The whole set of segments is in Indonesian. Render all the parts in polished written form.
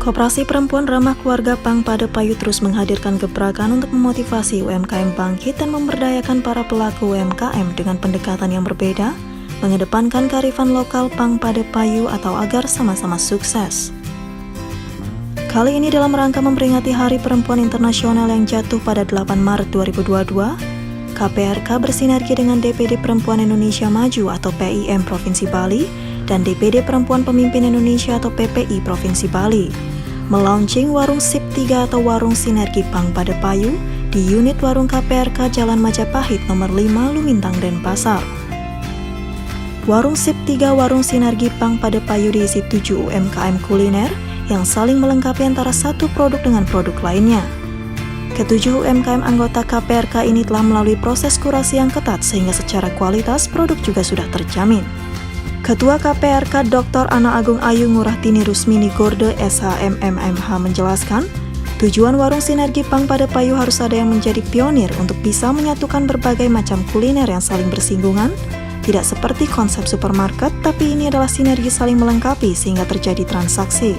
Koperasi Perempuan Ramah Keluarga Pang Padepayu terus menghadirkan gebrakan untuk memotivasi UMKM bangkit dan memberdayakan para pelaku UMKM dengan pendekatan yang berbeda, mengedepankan kearifan lokal Pang Padepayu atau agar sama-sama sukses. Kali ini dalam rangka memperingati Hari Perempuan Internasional yang jatuh pada 8 Maret 2022, KPRK bersinergi dengan DPD Perempuan Indonesia Maju atau PIM Provinsi Bali dan DPD Perempuan Pemimpin Indonesia atau PPI Provinsi Bali melaunching Warung Sip 3 atau Warung Sinergi Pang Padepayu di unit Warung KPRK Jalan Majapahit nomor 5 Lumintang Denpasar. Warung Sip 3 Warung Sinergi Pang Padepayu diisi 7 UMKM kuliner yang saling melengkapi antara satu produk dengan produk lainnya. Ketujuh UMKM anggota KPRK ini telah melalui proses kurasi yang ketat sehingga secara kualitas produk juga sudah terjamin. Ketua KPRK Dr. Ana Agung Ayu Ngurahtini Rusmini Gorde SHMMMH menjelaskan, tujuan Warung Sinergi Pang Padepayu harus ada yang menjadi pionir untuk bisa menyatukan berbagai macam kuliner yang saling bersinggungan, tidak seperti konsep supermarket, tapi ini adalah sinergi saling melengkapi sehingga terjadi transaksi.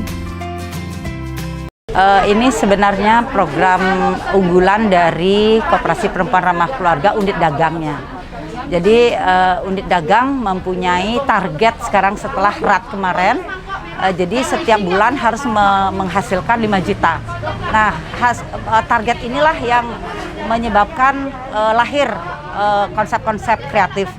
Ini sebenarnya program unggulan dari Koperasi Perempuan Ramah Keluarga unit dagangnya. Jadi unit dagang mempunyai target sekarang setelah RAT kemarin, jadi setiap bulan harus menghasilkan 5 juta. Nah, target inilah yang menyebabkan lahir konsep-konsep kreatif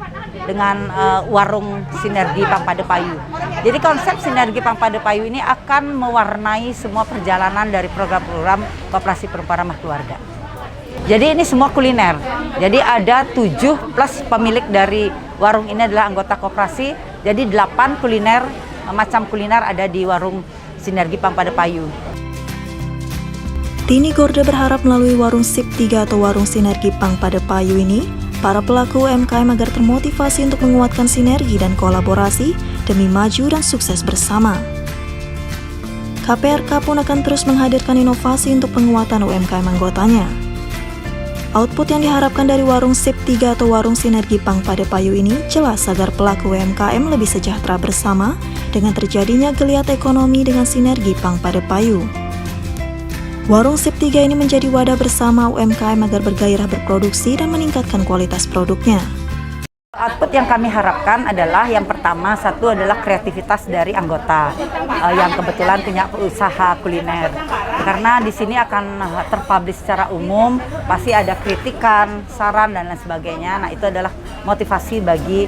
dengan Warung Sinergi Pang Padepayu. Jadi konsep Sinergi Pang Padepayu ini akan mewarnai semua perjalanan dari program-program Koperasi Perempuan Ramah Keluarga. Jadi ini semua kuliner. Jadi ada 7 plus pemilik dari warung ini adalah anggota koperasi. Jadi 8 kuliner, macam kuliner ada di Warung Sinergi Pang Padepayu. Tini Gorde berharap melalui Warung Sip 3 atau Warung Sinergi Pang Padepayu ini, para pelaku UMKM agar termotivasi untuk menguatkan sinergi dan kolaborasi demi maju dan sukses bersama. KPRK pun akan terus menghadirkan inovasi untuk penguatan UMKM anggotanya. Output yang diharapkan dari Warung Sip 3 atau Warung Sinergi Pang Padepayu ini jelas agar pelaku UMKM lebih sejahtera bersama dengan terjadinya geliat ekonomi dengan Sinergi Pang Padepayu. Warung Sip 3 ini menjadi wadah bersama UMKM agar bergairah berproduksi dan meningkatkan kualitas produknya. Output yang kami harapkan adalah yang pertama, satu adalah kreativitas dari anggota yang kebetulan punya usaha kuliner. Karena di sini akan terpublish secara umum, pasti ada kritikan, saran dan lain sebagainya. Nah, itu adalah motivasi bagi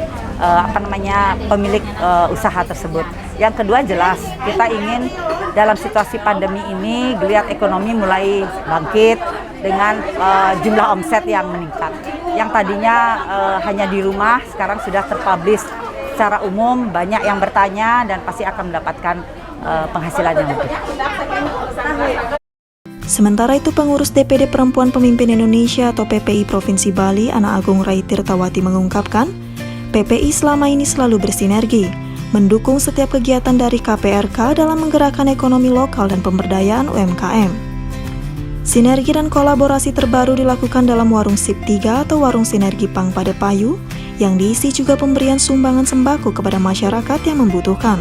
pemilik usaha tersebut. Yang kedua jelas, kita ingin dalam situasi pandemi ini geliat ekonomi mulai bangkit dengan jumlah omset yang meningkat. Yang tadinya hanya di rumah, sekarang sudah terpublish secara umum, banyak yang bertanya dan pasti akan mendapatkan penghasilan yang lebih. Sementara itu, pengurus DPD Perempuan Pemimpin Indonesia atau PPI Provinsi Bali, Ana Agung Rai Tirtawati mengungkapkan, PPI selama ini selalu bersinergi, mendukung setiap kegiatan dari KPRK dalam menggerakkan ekonomi lokal dan pemberdayaan UMKM. Sinergi dan kolaborasi terbaru dilakukan dalam Warung Sip 3 atau Warung Sinergi Pang Padepayu, yang diisi juga pemberian sumbangan sembako kepada masyarakat yang membutuhkan.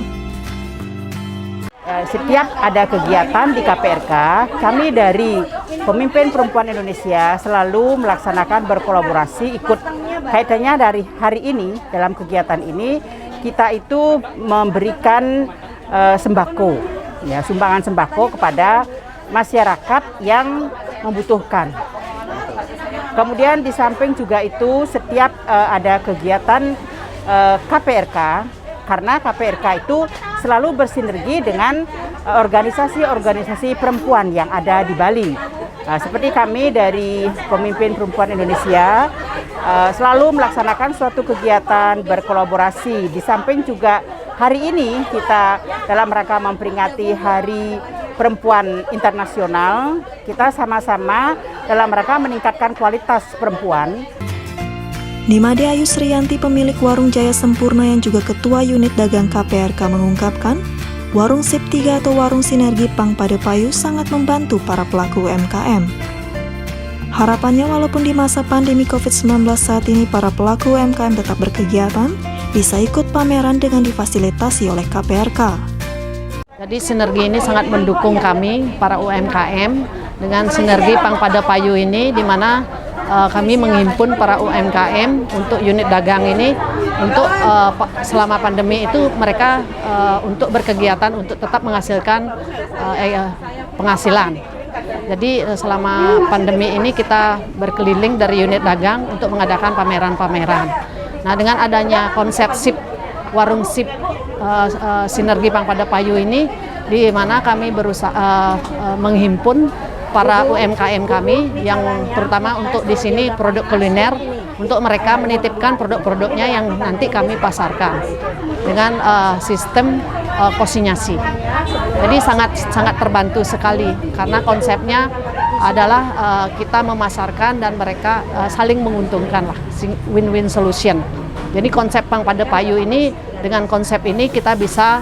Setiap ada kegiatan di KPRK, kami dari Pemimpin Perempuan Indonesia selalu melaksanakan berkolaborasi, ikut kaitannya dari hari ini, dalam kegiatan ini, kita itu memberikan sembako, ya, sumbangan sembako kepada masyarakat yang membutuhkan. Kemudian di samping juga itu setiap ada kegiatan KPRK, karena KPRK itu selalu bersinergi dengan organisasi-organisasi perempuan yang ada di Bali. Seperti kami dari Pemimpin Perempuan Indonesia selalu melaksanakan suatu kegiatan berkolaborasi. Di samping juga hari ini kita dalam rangka memperingati Hari Perempuan Internasional, kita sama-sama dalam rangka meningkatkan kualitas perempuan. Nimade Ayu Sriyanti, pemilik Warung Jaya Sempurna yang juga Ketua Unit Dagang KPRK mengungkapkan, Warung Sip 3 atau Warung Sinergi Pang Padepayu sangat membantu para pelaku UMKM. Harapannya walaupun di masa pandemi COVID-19 saat ini para pelaku UMKM tetap berkegiatan, bisa ikut pameran dengan difasilitasi oleh KPRK. Jadi sinergi ini sangat mendukung kami para UMKM dengan sinergi Pang Pada Payu ini, di mana kami menghimpun para UMKM untuk unit dagang ini untuk selama pandemi itu mereka untuk berkegiatan untuk tetap menghasilkan penghasilan. Jadi selama pandemi ini kita berkeliling dari unit dagang untuk mengadakan pameran-pameran. Nah, dengan adanya konsep SIP, warung SIP sinergi Pang Pada Payu ini, di mana kami berusaha menghimpun para UMKM kami yang terutama untuk di sini produk kuliner, untuk mereka menitipkan produk-produknya yang nanti kami pasarkan dengan sistem konsinyasi. Jadi sangat terbantu sekali karena konsepnya adalah kita memasarkan dan mereka saling menguntungkan lah, win-win solution. Jadi konsep Pang Pada Payu ini, dengan konsep ini kita bisa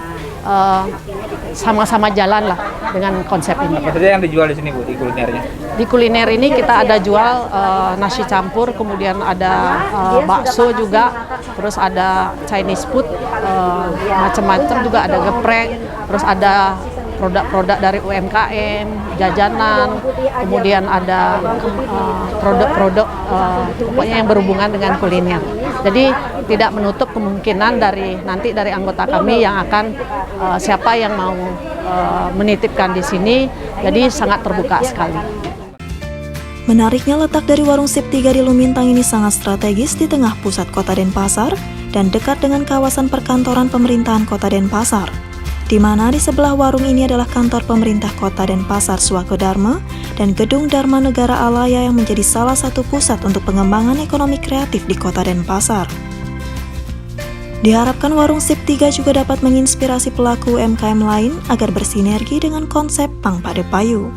sama-sama jalan lah dengan konsep ini. Apa saja yang dijual di sini, Bu, di kulinernya? Di kuliner ini kita ada jual nasi campur, kemudian ada bakso juga, terus ada Chinese food, macam-macam juga, ada geprek, terus ada produk-produk dari UMKM, jajanan, kemudian ada produk-produk pokoknya yang berhubungan dengan kuliner. Jadi tidak menutup kemungkinan nanti dari anggota kami yang akan siapa yang mau menitipkan di sini, jadi sangat terbuka sekali. Menariknya, letak dari warung SIP 3 di Lumintang ini sangat strategis di tengah pusat Kota Denpasar dan dekat dengan kawasan perkantoran pemerintahan Kota Denpasar, di mana di sebelah warung ini adalah kantor pemerintah Kota Denpasar Swakodharma dan Gedung Dharma Negara Alaya yang menjadi salah satu pusat untuk pengembangan ekonomi kreatif di Kota Denpasar. Diharapkan warung SIP 3 juga dapat menginspirasi pelaku UMKM lain agar bersinergi dengan konsep Pang Pada Payu.